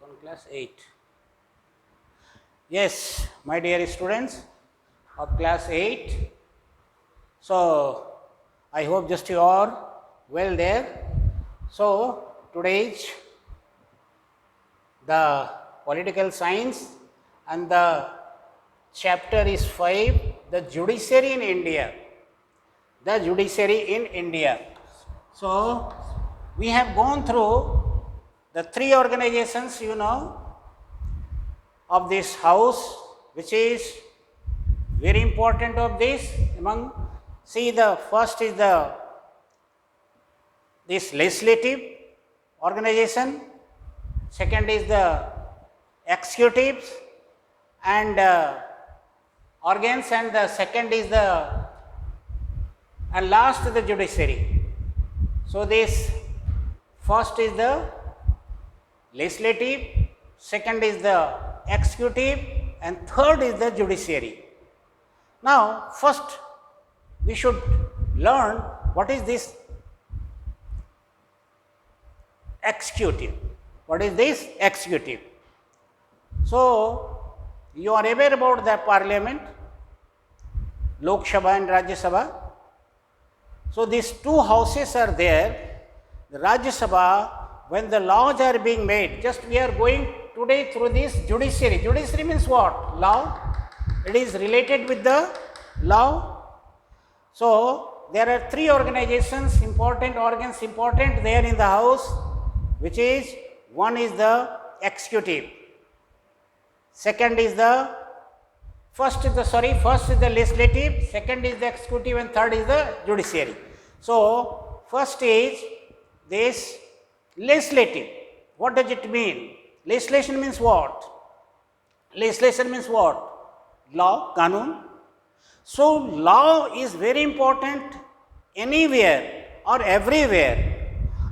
on class 8. Yes, my dear students of class 8. So, I hope just you are well there. So, today's the political science and the chapter is 5, the judiciary in India. The judiciary in India. So, we have gone through the 3 organizations, of this house, which is very important of this. See, the first is this legislative organization, second is the executives and organs, and the second is and last is the judiciary. So, this first is the legislative, second is the executive, and third is the judiciary. Now, first we should learn what is this executive. What is this executive? So, you are aware about the parliament, Lok Sabha and Rajya Sabha. So, these 2 houses are there. The Rajya Sabha, when the laws are being made, just we are going today through this judiciary. Judiciary means what? Law. It is related with the law. So, there are 3 organizations, important organs, important there in the house, which is, one is the executive, second is the first is the legislative, second is the executive, and third is the judiciary. So, first is this legislative. What does it mean? Legislation means what? Legislation means what? Law, Kanun. So, law is very important anywhere or everywhere.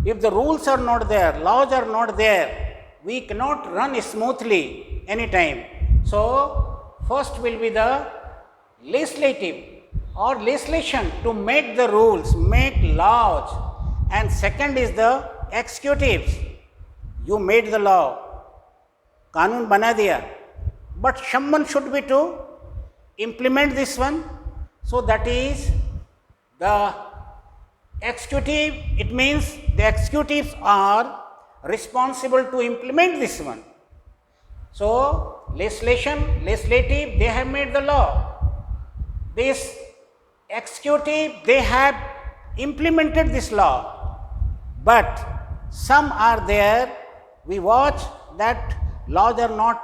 If the rules are not there, laws are not there, we cannot run smoothly anytime. So, first will be the legislative or legislation to make the rules, make laws, and second is the executives. You made the law, Kanun bana diya, but someone should be to implement this one. So, that is the executive. It means the executives are responsible to implement this one. So, legislative, they have made the law. This executive, they have implemented this law. But some are there, we watch that laws are not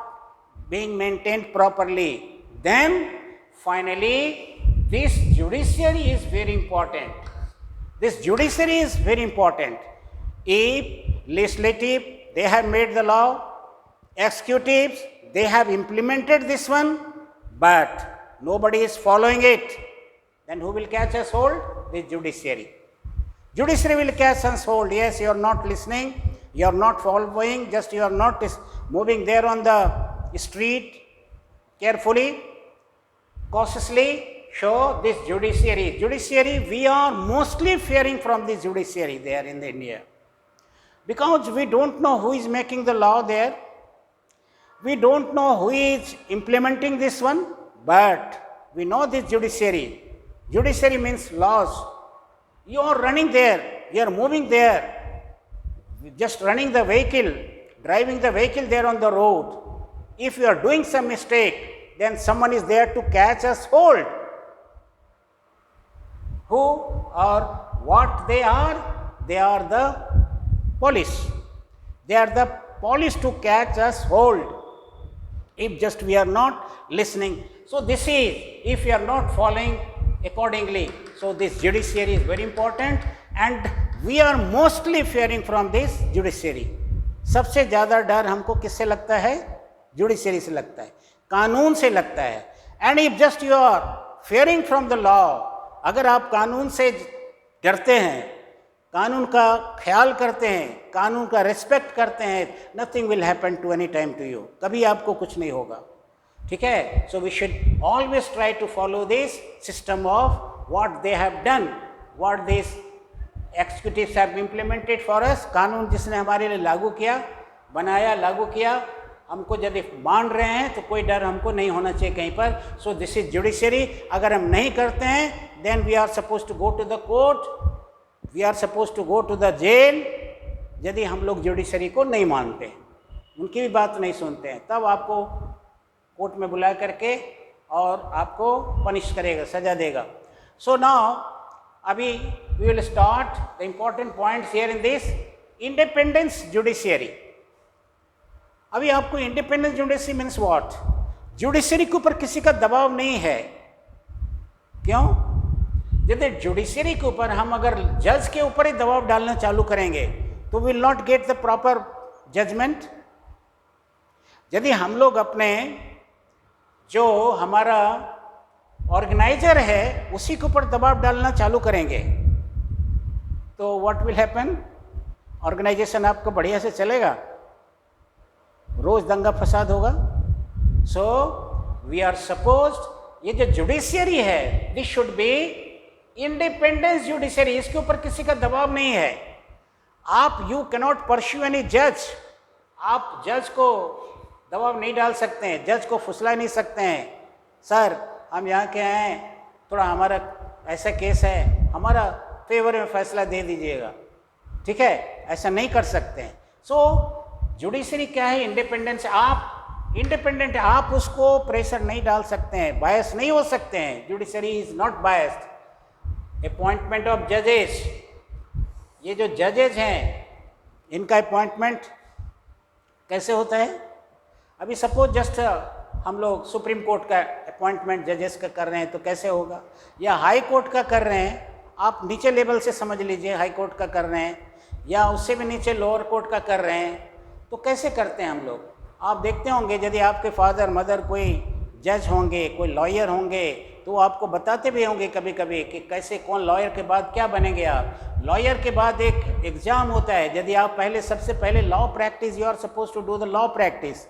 being maintained properly. Then finally, this judiciary is very important. This judiciary is very important. If legislative, they have made the law, executives, they have implemented this one, but nobody is following it, then who will catch us hold? The judiciary. Judiciary will catch us hold. Yes, you are not listening, you are not following, just you are not moving there on the street carefully, cautiously. Show this judiciary. Judiciary, we are mostly fearing from this judiciary there in India, because we don't know who is making the law there. We don't know who is implementing this one, but we know this judiciary. Judiciary means laws. You are running there, you are moving there, just running the vehicle, driving the vehicle there on the road. If you are doing some mistake, then someone is there to catch us hold. Who or what they are? They are the police. They are the police to catch us hold if just we are not listening. So, this is, if we are not following accordingly. So, this judiciary is very important and we are mostly fearing from this judiciary. सबसे ज़्यादा डर हमको किससे लगता है? Judiciary से लगता है, कानून से लगता है. And if just you are fearing from the law, अगर आप कानून से डरते हैं, कानून का ख्याल करते हैं, कानून का रिस्पेक्ट करते हैं, nothing will happen to any time to you. कभी आपको कुछ नहीं होगा. ठीक है. So we should always try to follow this system of what they have done, what this executives have implemented for us. कानून जिसने हमारे लिए लागू किया, बनाया, लागू किया, हमको यदि मान रहे हैं तो कोई डर हमको नहीं होना चाहिए कहीं पर। So this is judiciary. अगर हम नहीं करते हैं then we are suppose to go to the court, we are suppose to go to the jail. यदि हम लोग जुडिशरी को नहीं मानते, उनकी भी बात नहीं सुनते हैं, तब आपको कोर्ट में बुला करके और आपको पनिश करेगा, सजा देगा। सो नाउ अभी we will start the important points here in this independence judiciary. अभी आपको independence judiciary means what? Judiciary के ऊपर किसी का दबाव नहीं है। क्यों? यदि जुडिशरी के ऊपर हम अगर जज के ऊपर ही दबाव डालना चालू करेंगे तो will not get the proper judgement. यदि हम लोग अपने जो हमारा ऑर्गेनाइजर है उसी के ऊपर दबाव डालना चालू करेंगे तो व्हाट विल हैपन? ऑर्गेनाइजेशन आपको बढ़िया से चलेगा? रोज दंगा फसाद होगा। सो वी आर सपोज्ड, ये जो जुडिशियरी है this should be independence judiciary, इसके ऊपर किसी का दबाव नहीं है। आप यू कैनॉट परस्यू एनी जज, आप जज को दबाव नहीं डाल सकते हैं, जज को फुसला नहीं सकते हैं। सर हम यहाँ के हैं, थोड़ा हमारा ऐसा केस है, हमारा फेवर में फैसला दे दीजिएगा, ठीक है, ऐसा नहीं कर सकते हैं। सो जुडिशरी क्या है? इंडिपेंडेंस। आप इंडिपेंडेंट, आप उसको प्रेशर नहीं डाल सकते हैं, बायस नहीं हो सकते हैं। Judiciary is not biased. Appointment of जजेस, ये जो जजेज हैं इनका अपॉइंटमेंट कैसे होता है? अभी सपोज जस्ट हम लोग सुप्रीम कोर्ट का अपॉइंटमेंट जजेस का कर रहे हैं तो कैसे होगा, या हाई कोर्ट का कर रहे हैं, आप नीचे लेवल से समझ लीजिए, हाई कोर्ट का कर रहे हैं या उससे भी नीचे लोअर कोर्ट का कर रहे हैं, तो कैसे करते हैं हम लोग? आप देखते होंगे यदि आपके फादर मदर कोई जज होंगे, कोई लॉयर होंगे, तो आपको बताते भी होंगे कभी कभी कि कैसे कौन लॉयर के बाद क्या बनेंगे आप। लॉयर के बाद एक एग्ज़ाम होता है, यदि आप पहले सबसे पहले law practice, you are suppose to do the law practice.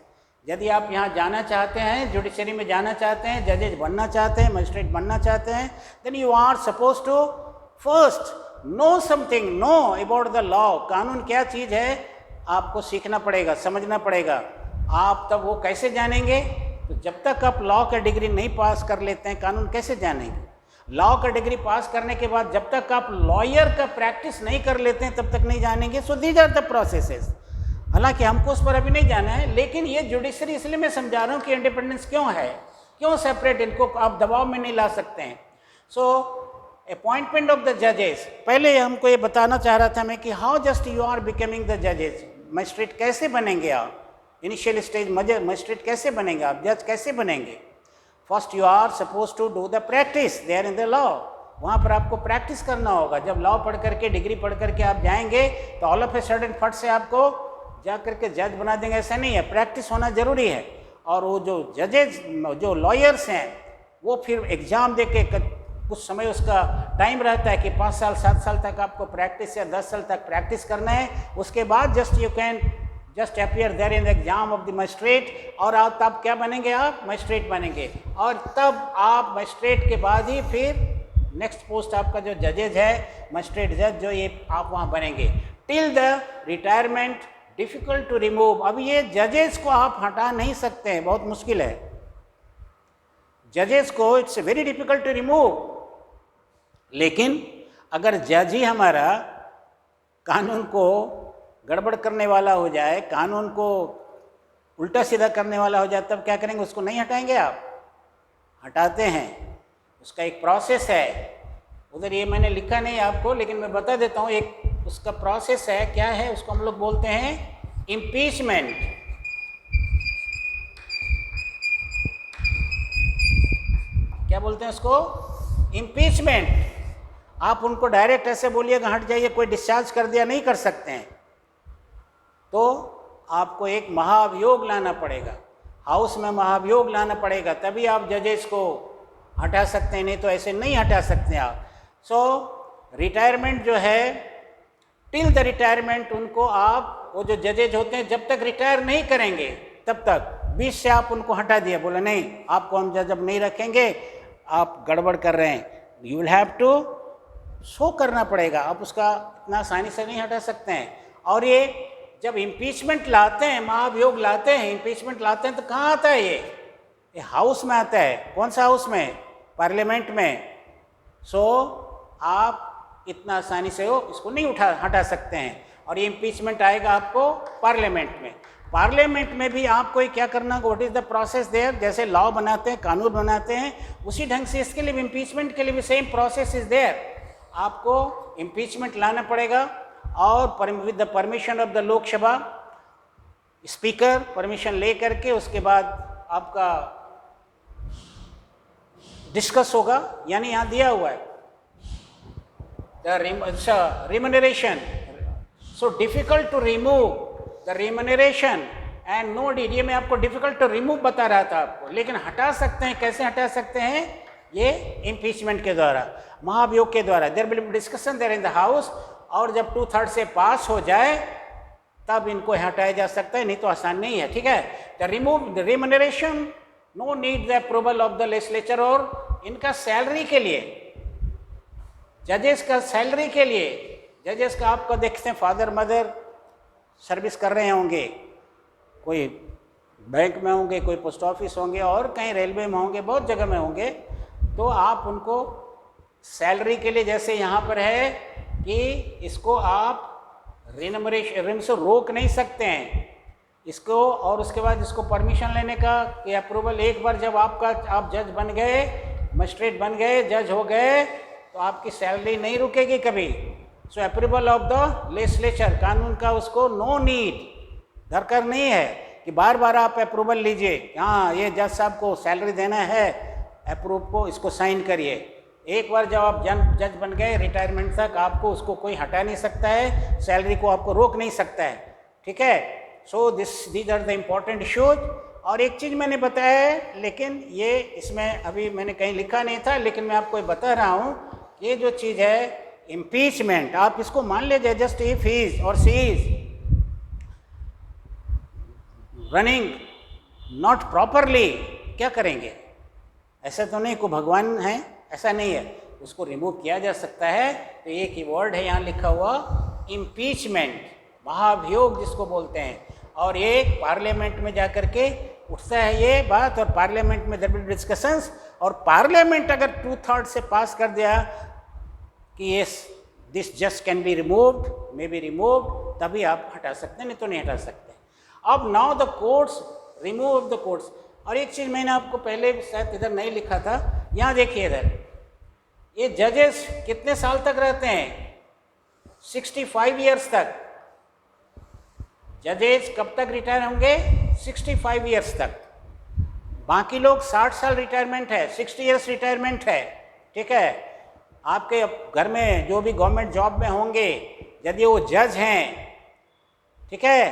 यदि आप यहाँ जाना चाहते हैं, जुडिशरी में जाना चाहते हैं, जजेज बनना चाहते हैं, मजिस्ट्रेट बनना चाहते हैं, then you are suppose to first know something, know about the law. कानून क्या चीज़ है आपको सीखना पड़ेगा, समझना पड़ेगा। आप तब वो कैसे जानेंगे? तो जब तक आप लॉ का डिग्री नहीं पास कर लेते हैं कानून कैसे जानेंगे? लॉ का डिग्री पास करने के बाद जब तक आप लॉयर का प्रैक्टिस नहीं कर लेते हैं तब तक नहीं जानेंगे। So these are the processes. हालांकि हमको उस पर अभी नहीं जाना है, लेकिन ये जुडिशरी इसलिए मैं समझा रहा हूँ कि इंडिपेंडेंस क्यों है, क्यों सेपरेट, इनको आप दबाव में नहीं ला सकते हैं। सो अपॉइंटमेंट ऑफ द जजेस, पहले हमको ये बताना चाह रहा था मैं कि how just you are becoming the जजेस। मजिस्ट्रेट कैसे बनेंगे आप? इनिशियल स्टेज मजिस्ट्रेट कैसे बनेंगे आप? जज कैसे बनेंगे? First you are suppose to do the practice there in the law. वहाँ पर आपको प्रैक्टिस करना होगा। जब लॉ पढ़ करके, डिग्री पढ़ करके आप जाएंगे तो ऑल ऑफ ए सडन फट से आपको जा करके जज बना देंगे, ऐसा नहीं है। प्रैक्टिस होना जरूरी है। और वो जो जजेज, जो लॉयर्स हैं, वो फिर एग्ज़ाम दे के कुछ समय उसका टाइम रहता है कि 5 साल 7 साल तक आपको प्रैक्टिस या 10 साल तक प्रैक्टिस करना है। उसके बाद just you can just appear there in the exam of the magistrate, और आप तब क्या बनेंगे? आप मजिस्ट्रेट बनेंगे। और तब आप मजिस्ट्रेट के बाद ही फिर नेक्स्ट पोस्ट आपका जो जजेज है, मजिस्ट्रेट जज, जो ये आप वहाँ बनेंगे till the retirement. Difficult to remove. अब ये जजेस को आप हटा नहीं सकते हैं, बहुत मुश्किल है। जजेस को it's very difficult to remove. लेकिन अगर जज ही हमारा कानून को गड़बड़ करने वाला हो जाए, कानून को उल्टा सीधा करने वाला हो जाए, तब क्या करेंगे? उसको नहीं हटाएंगे आप? हटाते हैं। उसका एक प्रोसेस है। उधर ये मैंने लिखा नहीं आपको, लेकिन मैं बता देता हूँ। एक उसका प्रोसेस है, क्या है उसको हम लोग बोलते हैं इम्पीचमेंट। क्या बोलते हैं उसको? इम्पीचमेंट। आप उनको डायरेक्ट ऐसे बोलिएगा हट जाइए, कोई डिस्चार्ज कर दिया, नहीं कर सकते हैं। तो आपको एक महाभियोग लाना पड़ेगा, हाउस में महाभियोग लाना पड़ेगा, तभी आप जजेस को हटा सकते हैं, नहीं तो ऐसे नहीं हटा सकते आप। सो रिटायरमेंट जो है, टिल द रिटायरमेंट, उनको आप, वो जो जजेज होते हैं, जब तक रिटायर नहीं करेंगे तब तक बीच से आप उनको हटा दिया, बोला नहीं आपको हम जज अब नहीं रखेंगे, आप गड़बड़ कर रहे हैं, you will have to show करना पड़ेगा। आप उसका इतना आसानी से नहीं हटा सकते हैं। और ये जब इम्पीचमेंट लाते हैं, महाभियोग लाते हैं, इम्पीचमेंट लाते हैं, तो कहाँ आता है ये हाउस में आता है। कौन सा हाउस में? पार्लियामेंट में। सो आप इतना आसानी से इसको नहीं हटा सकते हैं, और ये इम्पीचमेंट आएगा आपको पार्लियामेंट में। पार्लियामेंट में भी आपको क्या करना होगा, what is the process there, जैसे लॉ बनाते हैं, कानून बनाते हैं, उसी ढंग से इसके लिए भी, इम्पीचमेंट के लिए भी सेम प्रोसेस इज देयर। आपको इम्पीचमेंट लाना पड़ेगा, और with the permission of the Lok Sabha speaker permission ले करके उसके बाद आपका डिस्कस होगा। यानी यहाँ दिया हुआ है the remuneration, so difficult to remove the remuneration and no need. ये मैं आपको डिफिकल्ट टू रिमूव बता रहा था आपको, लेकिन हटा सकते हैं। कैसे हटा सकते हैं? ये इम्पीचमेंट के द्वारा, महाभियोग के द्वारा। There will be discussion there in the house, और जब 2/3 से पास हो जाए तब इनको हटाया जा सकता है, नहीं तो आसान नहीं है। ठीक है, the remove the remuneration, no need the approval of the legislature. और इनका सैलरी के लिए, जजेस का सैलरी के लिए, जजेस का आपको देखते हैं फादर मदर सर्विस कर रहे होंगे, कोई बैंक में होंगे, कोई पोस्ट ऑफिस होंगे, और कहीं रेलवे में होंगे, बहुत जगह में होंगे। तो आप उनको सैलरी के लिए, जैसे यहाँ पर है कि इसको आप रिम्यूनरेशन से रोक नहीं सकते हैं इसको, और उसके बाद इसको परमिशन लेने का कि अप्रूवल, एक बार जब आप जज बन गए, मजिस्ट्रेट बन गए, जज हो गए, तो आपकी सैलरी नहीं रुकेगी कभी। सो अप्रूवल ऑफ द लेजिस्लेचर, कानून का उसको नो नीड, दरकार नहीं है कि बार बार आप अप्रूवल लीजिए, हाँ ये जज साहब को सैलरी देना है, अप्रूव को इसको साइन करिए। एक बार जब आप जज बन गए, रिटायरमेंट तक आपको उसको कोई हटा नहीं सकता है, सैलरी को आपको रोक नहीं सकता है। ठीक है, so these are the important issues. और एक चीज़ मैंने बताया है, लेकिन ये इसमें अभी मैंने कहीं लिखा नहीं था, लेकिन मैं आपको बता रहा हूँ, ये जो चीज़ है इम्पीचमेंट, आप इसको मान लीजिए, जस्ट इफ ही इज और सी इज रनिंग नॉट प्रॉपरली, क्या करेंगे? ऐसा तो नहीं को भगवान है, ऐसा नहीं है, उसको रिमूव किया जा सकता है। तो एक ही वर्ड है यहाँ लिखा हुआ, इम्पीचमेंट, महाभियोग जिसको बोलते हैं। और ये पार्लियामेंट में जा कर के उठता है ये बात, और पार्लियामेंट में देयर विल बी डिस्कशंस, और पार्लियामेंट अगर 2/3 से पास कर दिया कि ये this just can be removed, may be removed, तभी आप हटा सकते हैं, नहीं तो नहीं हटा सकते। अब now the courts, remove the courts. और एक चीज़ मैंने आपको पहले शायद इधर नहीं लिखा था, यहाँ देखिए इधर, ये जजेस कितने साल तक रहते हैं? 65 ईयर्स तक। जजेस कब तक रिटायर होंगे? 65 ईयर्स तक। बाकी लोग 60 साल रिटायरमेंट है, 60 ईयर्स रिटायरमेंट है। ठीक है, आपके घर में जो भी गवर्नमेंट जॉब में होंगे, यदि वो जज हैं, ठीक है,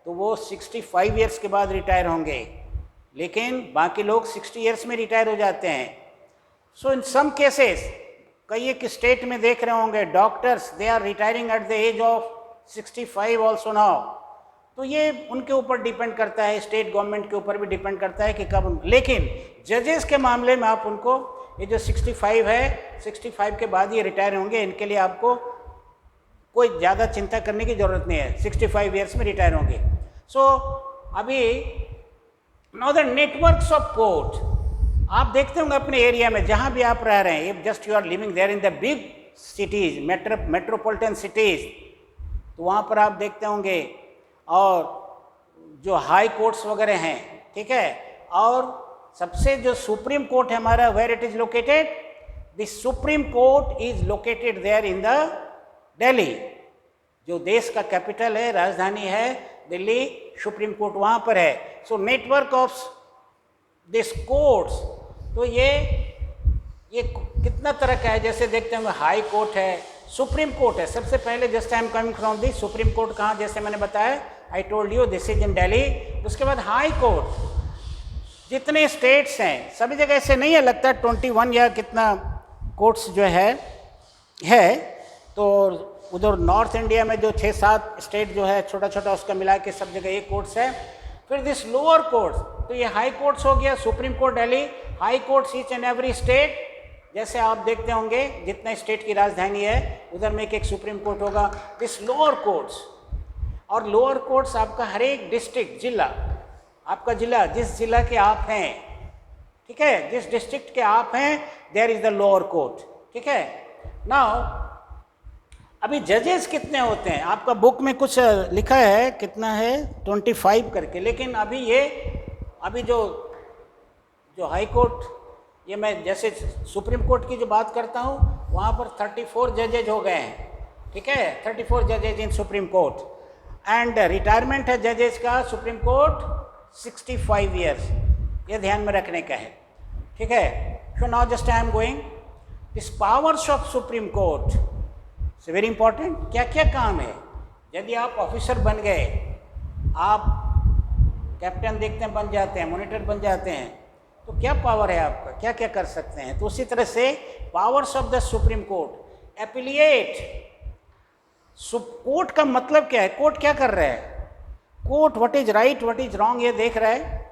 तो वो 65 ईयर्स के बाद रिटायर होंगे, लेकिन बाकी लोग 60 ईयर्स में रिटायर हो जाते हैं। सो इन सम केसेस, कई एक स्टेट में देख रहे होंगे, doctors they are retiring at the age of 65 also now. तो ये उनके ऊपर डिपेंड करता है, स्टेट गवर्नमेंट के ऊपर भी डिपेंड करता है कि कब। लेकिन जजेस के मामले में आप उनको, ये जो 65 है, 65 के बाद ये रिटायर होंगे, इनके लिए आपको कोई ज़्यादा चिंता करने की ज़रूरत नहीं है, 65 ईयर्स में रिटायर होंगे। सो अभी now the networks of court, आप देखते होंगे अपने एरिया में जहाँ भी आप रह रहे हैं, if just you are living there in the big cities, metropolitan cities, तो वहाँ पर आप देखते होंगे, और जो हाई कोर्ट्स वगैरह हैं, ठीक है, और सबसे जो सुप्रीम कोर्ट है हमारा, where it is located, the Supreme Court is located there in the Delhi, जो देश का कैपिटल है, राजधानी है दिल्ली, सुप्रीम कोर्ट वहाँ पर है। So network of this courts, तो ये कितना तरह का है, जैसे देखते हैं हाई कोर्ट है, सुप्रीम कोर्ट है। सबसे पहले just I am coming from the supreme court, कहाँ, जैसे मैंने बताया, I told you this is in Delhi. उसके बाद हाई कोर्ट, जितने स्टेट्स हैं सभी जगह ऐसे नहीं है, लगता है 21 या कितना कोर्ट्स जो है, तो उधर नॉर्थ इंडिया में जो 6-7 स्टेट जो है छोटा छोटा, उसका मिला के सब जगह एक कोर्ट्स है। फिर दिस लोअर कोर्ट्स, तो ये हाई कोर्ट्स हो गया, supreme court Delhi, high courts each and every state, जैसे आप देखते होंगे जितना स्टेट की राजधानी है उधर में एक सुप्रीम कोर्ट होगा। दिस लोअर कोर्ट्स, और लोअर कोर्ट्स आपका हर एक डिस्ट्रिक्ट, जिला, आपका जिला, जिस जिला के आप हैं, ठीक है, जिस डिस्ट्रिक्ट के आप हैं, there is the lower court, ठीक है। नाउ अभी जजेस कितने होते हैं, आपका बुक में कुछ लिखा है कितना है 25 करके, लेकिन अभी जो हाई कोर्ट, ये मैं जैसे सुप्रीम कोर्ट की जो बात करता हूँ, वहाँ पर 34 जजेज हो गए हैं, ठीक है, 34 जजेज इन सुप्रीम कोर्ट, एंड रिटायरमेंट है जजेस का सुप्रीम कोर्ट 65 ईयर्स, ये ध्यान में रखने का है, ठीक है। So now just I am going this powers of supreme court, it's very important. क्या क्या काम है, यदि आप ऑफिसर बन गए, आप कैप्टन देखते हैं बन जाते हैं, मॉनिटर बन जाते हैं, तो क्या पावर है आपका, क्या क्या कर सकते हैं। तो उसी तरह से powers of the Supreme court, appellate, court का मतलब क्या है, कोर्ट क्या कर रहा है, court what is right what is wrong ये देख रहा है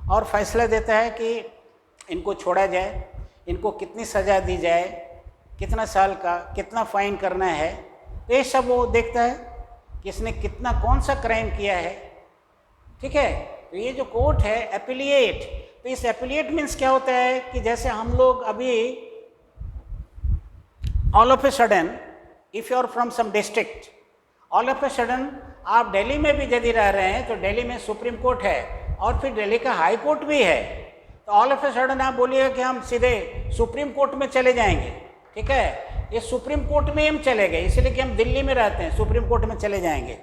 और फैसला देता है कि इनको छोड़ा जाए, इनको कितनी सज़ा दी जाए, कितना साल का, कितना फाइन करना है, तो ये सब वो देखता है कि इसने कितना, कौन सा क्राइम किया है, ठीक है। तो ये जो कोर्ट है एपिलिएट, तो इस एपिलिएट मीन्स क्या होता है कि जैसे हम लोग अभी all of a sudden, if you are from some district, all of a sudden आप दिल्ली में भी यदि रह रहे हैं तो दिल्ली में सुप्रीम कोर्ट है और फिर दिल्ली का हाई कोर्ट भी है, तो ऑल ऑफ ए सडन आप बोलिएगा कि हम सीधे सुप्रीम कोर्ट में चले जाएंगे, ठीक है, ये सुप्रीम कोर्ट में हम चले गए इसलिए कि हम दिल्ली में रहते हैं, सुप्रीम कोर्ट में चले जाएंगे,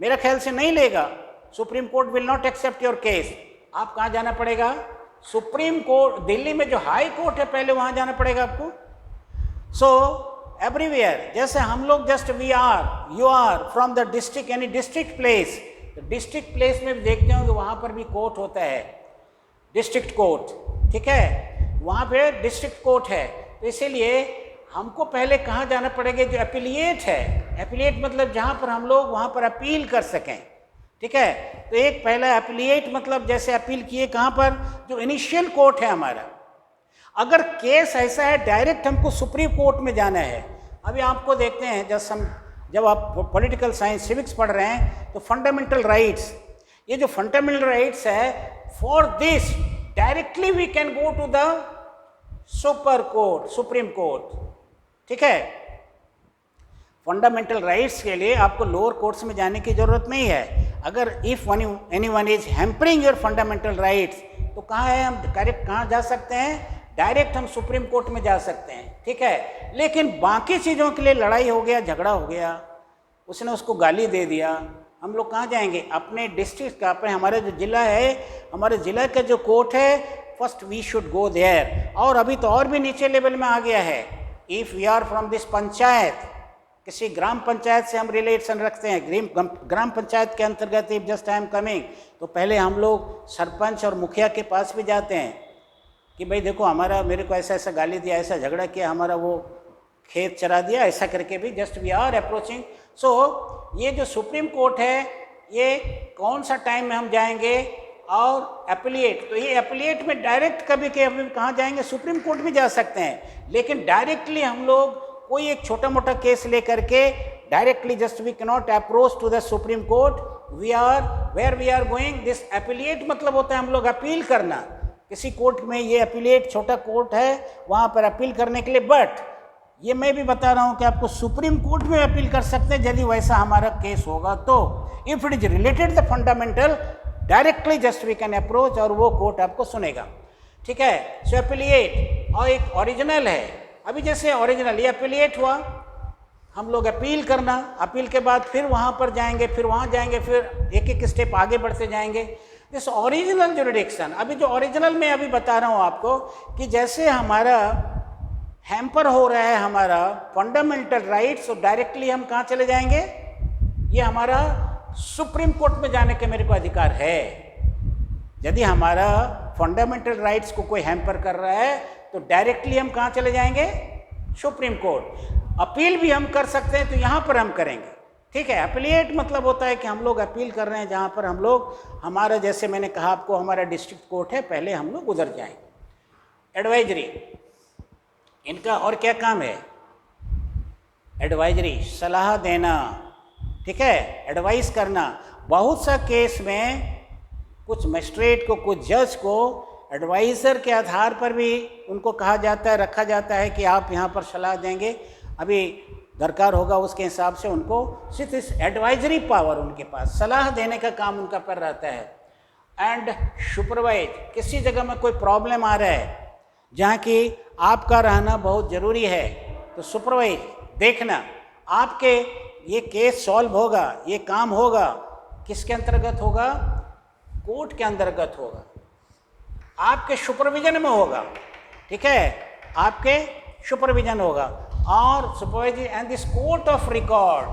मेरा ख्याल से नहीं लेगा, Supreme Court will not accept your case. आप कहाँ जाना पड़ेगा, सुप्रीम कोर्ट, दिल्ली में जो हाई कोर्ट है पहले वहाँ जाना पड़ेगा आपको। सो एवरीवेयर, जैसे हम लोग just we are, you are from the district, यानी डिस्ट्रिक्ट प्लेस, तो डिस्ट्रिक्ट प्लेस में भी देखते हो कि वहाँ पर भी कोर्ट होता है, डिस्ट्रिक्ट कोर्ट, ठीक है, वहाँ पे डिस्ट्रिक्ट कोर्ट है। तो इसीलिए हमको पहले कहाँ जाना पड़ेगा, जो एपिलिएट है, एपिलिएट मतलब जहाँ पर हम लोग वहाँ पर अपील कर सकें, ठीक है। तो एक पहला एपिलिएट मतलब जैसे अपील किए कहाँ पर, जो इनिशियल कोर्ट है हमारा, अगर केस ऐसा है डायरेक्ट हमको सुप्रीम कोर्ट में जाना है। अभी आपको देखते हैं जब आप पॉलिटिकल साइंस सिविक्स पढ़ रहे हैं तो फंडामेंटल राइट्स, ये जो फंडामेंटल राइट्स है, for this directly we can go to the super court, Supreme Court, ठीक है। फंडामेंटल राइट्स के लिए आपको लोअर कोर्ट्स में जाने की जरूरत नहीं है। अगर if anyone is hampering your fundamental rights, तो कहाँ है, हम डायरेक्ट कहाँ जा सकते हैं, डायरेक्ट हम सुप्रीम कोर्ट में जा सकते हैं, ठीक है। लेकिन बाकी चीज़ों के लिए लड़ाई हो गया, झगड़ा हो गया, उसने उसको गाली दे दिया, हम लोग कहाँ जाएंगे, अपने डिस्ट्रिक्ट का, अपने हमारे जो जिला है, हमारे जिला का जो कोर्ट है, first we should go there. और अभी तो और भी नीचे लेवल में आ गया है, if we are from this panchayat, किसी ग्राम पंचायत से हम रिलेशन रखते हैं, ग्राम पंचायत के अंतर्गत if just I am coming, तो पहले हम लोग सरपंच और मुखिया के पास भी जाते हैं कि भाई देखो हमारा, मेरे को ऐसा ऐसा गाली दिया, ऐसा झगड़ा किया, हमारा वो खेत चरा दिया, ऐसा करके भी जस्ट वी आर अप्रोचिंग। सो ये जो सुप्रीम कोर्ट है, ये कौन सा टाइम में हम जाएंगे, और एपिलिएट, तो ये एपिलिएट में डायरेक्ट कभी कहाँ जाएंगे, सुप्रीम कोर्ट भी जा सकते हैं, लेकिन डायरेक्टली हम लोग कोई एक छोटा मोटा केस लेकर के directly just we can not approach to the Supreme Court, we are where we are going, this appellate मतलब होता है हम लोग अपील करना किसी कोर्ट में, ये एपिलिएट छोटा कोर्ट है, वहाँ पर अपील करने के लिए। बट ये मैं भी बता रहा हूँ कि आपको सुप्रीम कोर्ट में अपील कर सकते हैं यदि वैसा हमारा केस होगा, तो if it is related the fundamental, directly just we can approach और वो कोर्ट आपको सुनेगा, ठीक है। सो एपिलिएट, और एक ओरिजिनल है। अभी जैसे ओरिजिनल, ये एपिलिएट हुआ, हम लोग अपील करना, अपील के बाद फिर वहाँ पर जाएंगे, फिर वहाँ जाएंगे, फिर एक एक स्टेप आगे बढ़ते जाएंगे। दिस ओरिजिनल जुरिडिक्शन, अभी जो ओरिजिनल में अभी बता रहा हूँ आपको कि जैसे हमारा हैम्पर हो रहा है हमारा फंडामेंटल राइट्स, तो डायरेक्टली हम कहाँ चले जाएंगे, ये हमारा सुप्रीम कोर्ट में जाने के मेरे को अधिकार है। यदि हमारा फंडामेंटल राइट्स को कोई हैम्पर कर रहा है तो डायरेक्टली हम कहाँ चले जाएंगे, सुप्रीम कोर्ट। अपील भी हम कर सकते हैं, तो यहाँ पर हम करेंगे, ठीक है। एपिलिएट मतलब होता है कि हम लोग अपील कर रहे हैं जहाँ पर हम लोग, हमारा जैसे मैंने कहा आपको हमारा डिस्ट्रिक्ट कोर्ट है, पहले हम लोग उधर जाएंगे। एडवाइजरी, इनका और क्या काम है, एडवाइजरी, सलाह देना, ठीक है, एडवाइस करना। बहुत सा केस में कुछ मजिस्ट्रेट को, कुछ जज को एडवाइज़र के आधार पर भी उनको कहा जाता है, रखा जाता है कि आप यहाँ पर सलाह देंगे, अभी दरकार होगा उसके हिसाब से उनको सिर्फ इस एडवाइजरी पावर उनके पास, सलाह देने का काम उनका पर रहता है। एंड सुपरवाइज, किसी जगह में कोई प्रॉब्लम आ रहा है जहाँ की आपका रहना बहुत ज़रूरी है, तो सुपरवाइज देखना आपके ये केस सॉल्व होगा, ये काम होगा, किसके अंतर्गत होगा? कोर्ट के अंतर्गत होगा, आपके सुपरविजन में होगा, ठीक है, आपके सुपरविजन होगा। और supervisor and this court of record,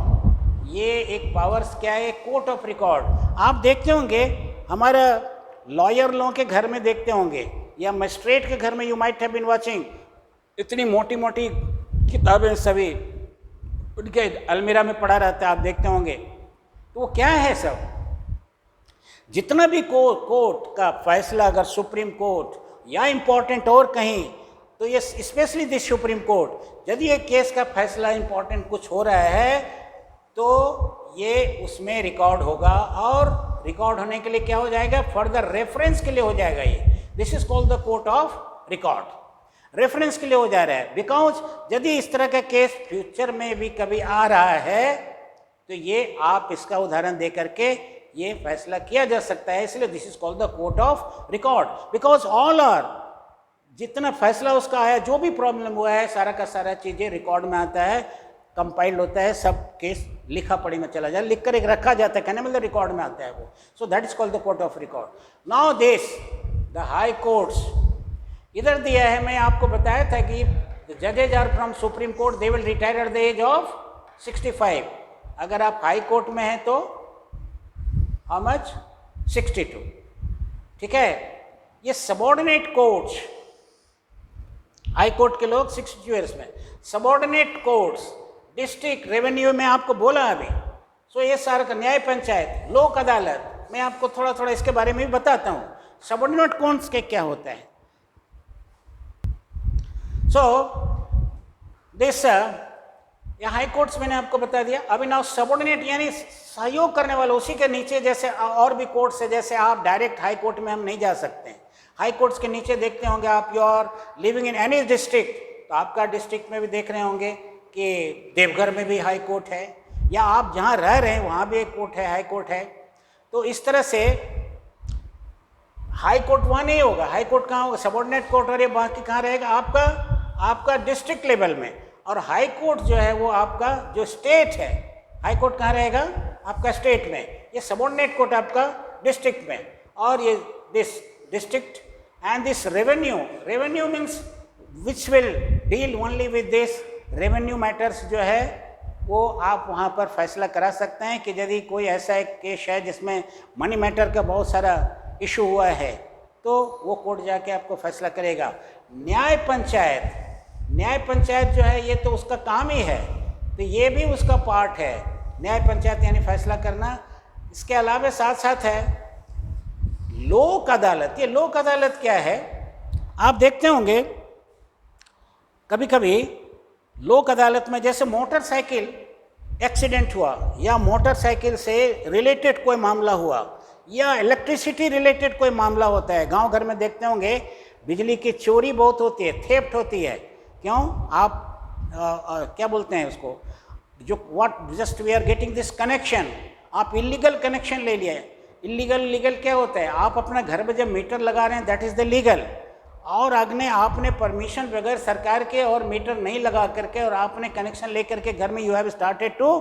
ये एक पावर्स क्या है? Court of record. आप देखते होंगे हमारा लॉयर लोगों के घर में देखते होंगे, या मजिस्ट्रेट के घर में, you might have been watching, इतनी मोटी मोटी किताबें सभी उनके अलमीरा में पड़ा रहता है, आप देखते होंगे। तो वो क्या है? सब जितना भी कोर्ट का फैसला, अगर सुप्रीम कोर्ट या इम्पोर्टेंट और कहीं, तो ये स्पेशली दिस सुप्रीम कोर्ट, यदि ये केस का फैसला इम्पोर्टेंट कुछ हो रहा है तो ये उसमें रिकॉर्ड होगा, और रिकॉर्ड होने के लिए क्या हो जाएगा? फर्दर रेफरेंस के लिए हो जाएगा। ये this is called the court of record, reference के लिए हो जा रहा है। बिकॉज यदि इस तरह का केस फ्यूचर में भी कभी आ रहा है तो ये आप इसका उदाहरण दे करके ये फैसला किया जा सकता है, इसलिए this is called the court of record. Because all are, जितना फैसला उसका आया, जो भी प्रॉब्लम हुआ है, सारा का सारा चीज़ें रिकॉर्ड में आता है, कंपाइल्ड होता है, सब केस लिखा पढ़ी में चला जाए, लिख कर एक रखा जाता है, कहने मतलब रिकॉर्ड में आता है वो। So that is called the court of record. Now this the high courts इधर दिया है, मैं आपको बताया था कि जजेज are from supreme court, they will retire at the age of 65। अगर आप हाई कोर्ट में हैं तो हाउ मच? 62, ठीक है। ये सबॉर्डिनेट कोर्ट्स, हाई कोर्ट के लोग 62 ईयर्स में, सबॉर्डिनेट कोर्ट्स, डिस्ट्रिक्ट रेवेन्यू में आपको बोला अभी। सो ये सारा का न्याय पंचायत, लोक अदालत, मैं आपको थोड़ा थोड़ा इसके बारे में भी बताता हूँ, सबॉर्डिनेट कोर्ट्स के क्या होता है। सो दिस या हाई कोर्ट्स मैंने आपको बता दिया। अभी नाउ सबॉर्डिनेट यानी सहयोग करने वाला, उसी के नीचे जैसे और भी कोर्ट्स है, जैसे आप डायरेक्ट हाई कोर्ट में हम नहीं जा सकते हैं, हाई कोर्ट्स के नीचे देखते होंगे आप, you are living in any district, तो आपका डिस्ट्रिक्ट में भी देख रहे होंगे कि देवघर में भी हाई कोर्ट है, या आप जहाँ रह रहे हैं वहाँ भी एक कोर्ट है, हाई कोर्ट है। तो इस तरह से हाई कोर्ट वहाँ नहीं होगा, हाई कोर्ट कहाँ होगा? सबॉर्डिनेट कोर्ट, और ये बाकी कहाँ रहेगा? आपका डिस्ट्रिक्ट लेवल में। और हाई कोर्ट जो है वो आपका जो स्टेट है, हाई कोर्ट कहाँ रहेगा? आपका स्टेट में। ये सबॉर्डिनेट कोर्ट आपका डिस्ट्रिक्ट में। और ये this district and this revenue means which will deal only with this revenue matters, जो है वो आप वहाँ पर फैसला करा सकते हैं कि यदि कोई ऐसा एक केस है जिसमें मनी मैटर का बहुत सारा इशू हुआ है, तो वो कोर्ट जाके आपको फैसला करेगा। न्याय पंचायत जो है, ये तो उसका काम ही है, तो ये भी उसका पार्ट है, न्याय पंचायत यानी फैसला करना। इसके अलावा साथ साथ है लोक अदालत। ये लोक अदालत क्या है? आप देखते होंगे कभी कभी लोक अदालत में, जैसे मोटरसाइकिल एक्सीडेंट हुआ, या मोटरसाइकिल से रिलेटेड कोई मामला हुआ, या इलेक्ट्रिसिटी रिलेटेड कोई मामला होता है। गांव घर में देखते होंगे बिजली की चोरी बहुत होती है, थेफ्ट होती है। क्यों? आप क्या बोलते हैं उसको, जो what just we are getting this connection, आप इलीगल कनेक्शन ले लिया। लीगल क्या होता है? आप अपना घर में जब मीटर लगा रहे हैं, दैट इज़ द लीगल। और आपने परमिशन बगैर सरकार के और मीटर नहीं लगा करके, और आपने कनेक्शन ले करके घर में you have started to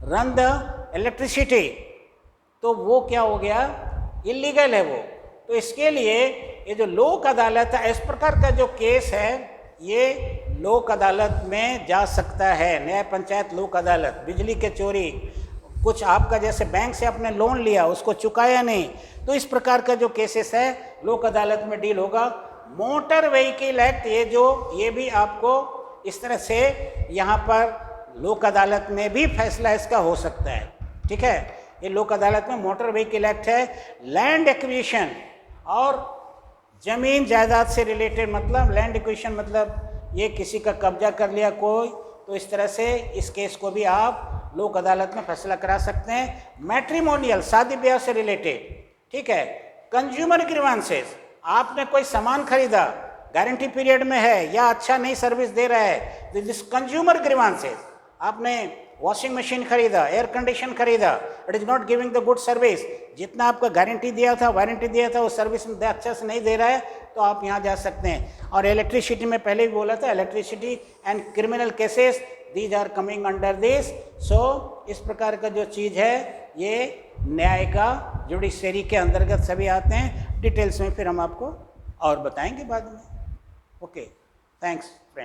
run the electricity, तो वो क्या हो गया? इलीगल है वो। तो इसके लिए ये जो लोक अदालत है, इस प्रकार का जो केस है, ये लोक अदालत में जा सकता है। न्याय पंचायत लोक अदालत, बिजली के चोरी, कुछ आपका जैसे बैंक से आपने लोन लिया, उसको चुकाया नहीं, तो इस प्रकार का जो केसेस है लोक अदालत में डील होगा। मोटर व्हीकल एक्ट, ये भी आपको इस तरह से यहाँ पर लोक अदालत में भी फैसला इसका हो सकता है, ठीक है। ये लोक अदालत में मोटर व्हीकल एक्ट है। लैंड एक्विजिशन और जमीन जायदाद से रिलेटेड, मतलब लैंड एक्विजिशन मतलब ये किसी का कब्जा कर लिया कोई, तो इस तरह से इस केस को भी आप लोक अदालत में फैसला करा सकते हैं। मैट्रिमोनियल, शादी ब्याह से रिलेटेड, ठीक है। कंज्यूमर ग्रीवांसेस, आपने कोई सामान खरीदा, गारंटी पीरियड में है या अच्छा नहीं सर्विस दे रहा है, दिस कंज्यूमर ग्रीवांसेस। आपने वॉशिंग मशीन खरीदा, एयर कंडीशन खरीदा, it is not giving the good service, जितना आपका गारंटी दिया था, वारंटी दिया था, वो सर्विस में अच्छा से नहीं दे रहा है, तो आप यहाँ जा सकते हैं। और इलेक्ट्रिसिटी में पहले भी बोला था, electricity and criminal cases, these are coming under this. So इस प्रकार का जो चीज़ है ये न्याय का जुडिशरी के अंतर्गत सभी आते हैं। डिटेल्स में फिर हम आपको और बताएंगे बाद में। Okay, thanks.